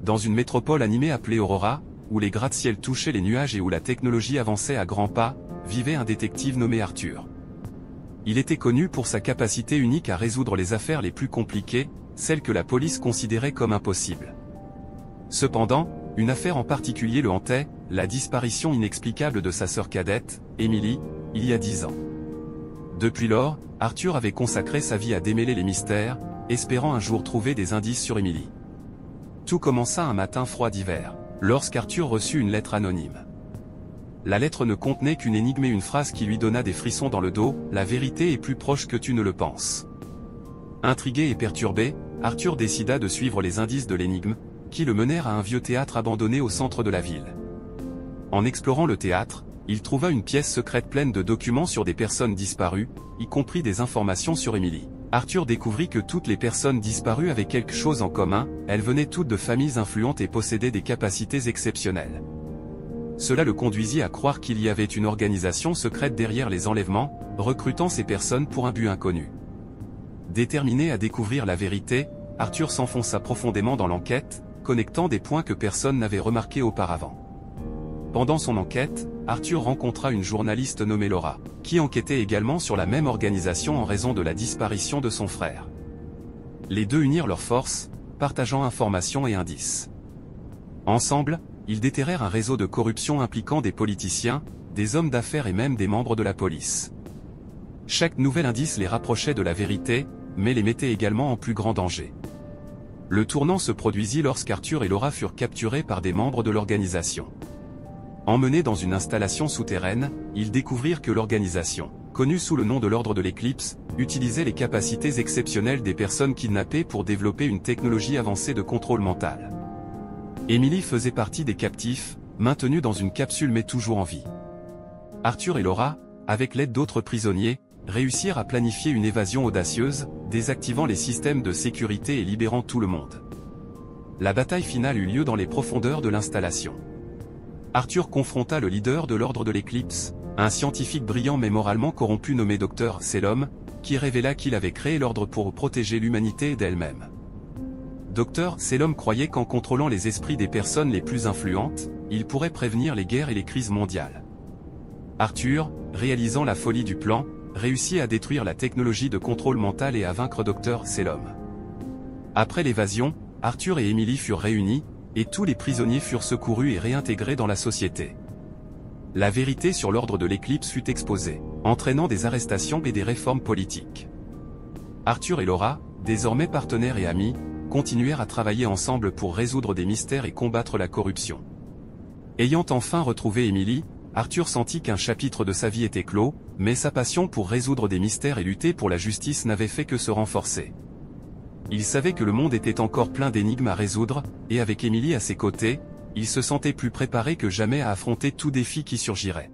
Dans une métropole animée appelée Aurora, où les gratte-ciel touchaient les nuages et où la technologie avançait à grands pas, vivait un détective nommé Arthur. Il était connu pour sa capacité unique à résoudre les affaires les plus compliquées, celles que la police considérait comme impossibles. Cependant, une affaire en particulier le hantait, la disparition inexplicable de sa sœur cadette, Emily, il y a 10 ans. Depuis lors, Arthur avait consacré sa vie à démêler les mystères, espérant un jour trouver des indices sur Emily. Tout commença un matin froid d'hiver, lorsqu'Arthur reçut une lettre anonyme. La lettre ne contenait qu'une énigme et une phrase qui lui donna des frissons dans le dos, « La vérité est plus proche que tu ne le penses ». Intrigué et perturbé, Arthur décida de suivre les indices de l'énigme, qui le menèrent à un vieux théâtre abandonné au centre de la ville. En explorant le théâtre, il trouva une pièce secrète pleine de documents sur des personnes disparues, y compris des informations sur Emily. Arthur découvrit que toutes les personnes disparues avaient quelque chose en commun, elles venaient toutes de familles influentes et possédaient des capacités exceptionnelles. Cela le conduisit à croire qu'il y avait une organisation secrète derrière les enlèvements, recrutant ces personnes pour un but inconnu. Déterminé à découvrir la vérité, Arthur s'enfonça profondément dans l'enquête, connectant des points que personne n'avait remarqués auparavant. Pendant son enquête, Arthur rencontra une journaliste nommée Laura, qui enquêtait également sur la même organisation en raison de la disparition de son frère. Les deux unirent leurs forces, partageant informations et indices. Ensemble, ils déterrèrent un réseau de corruption impliquant des politiciens, des hommes d'affaires et même des membres de la police. Chaque nouvel indice les rapprochait de la vérité, mais les mettait également en plus grand danger. Le tournant se produisit lorsqu'Arthur et Laura furent capturés par des membres de l'organisation. Emmenés dans une installation souterraine, ils découvrirent que l'organisation, connue sous le nom de l'Ordre de l'Éclipse, utilisait les capacités exceptionnelles des personnes kidnappées pour développer une technologie avancée de contrôle mental. Emily faisait partie des captifs, maintenus dans une capsule mais toujours en vie. Arthur et Laura, avec l'aide d'autres prisonniers, réussirent à planifier une évasion audacieuse, désactivant les systèmes de sécurité et libérant tout le monde. La bataille finale eut lieu dans les profondeurs de l'installation. Arthur confronta le leader de l'Ordre de l'Éclipse, un scientifique brillant mais moralement corrompu nommé Dr. Selom, qui révéla qu'il avait créé l'Ordre pour protéger l'humanité d'elle-même. Dr. Selom croyait qu'en contrôlant les esprits des personnes les plus influentes, il pourrait prévenir les guerres et les crises mondiales. Arthur, réalisant la folie du plan, réussit à détruire la technologie de contrôle mental et à vaincre Dr. Selom. Après l'évasion, Arthur et Emily furent réunis, et tous les prisonniers furent secourus et réintégrés dans la société. La vérité sur l'Ordre de l'Éclipse fut exposée, entraînant des arrestations et des réformes politiques. Arthur et Laura, désormais partenaires et amis, continuèrent à travailler ensemble pour résoudre des mystères et combattre la corruption. Ayant enfin retrouvé Emily, Arthur sentit qu'un chapitre de sa vie était clos, mais sa passion pour résoudre des mystères et lutter pour la justice n'avait fait que se renforcer. Il savait que le monde était encore plein d'énigmes à résoudre, et avec Emily à ses côtés, il se sentait plus préparé que jamais à affronter tout défi qui surgirait.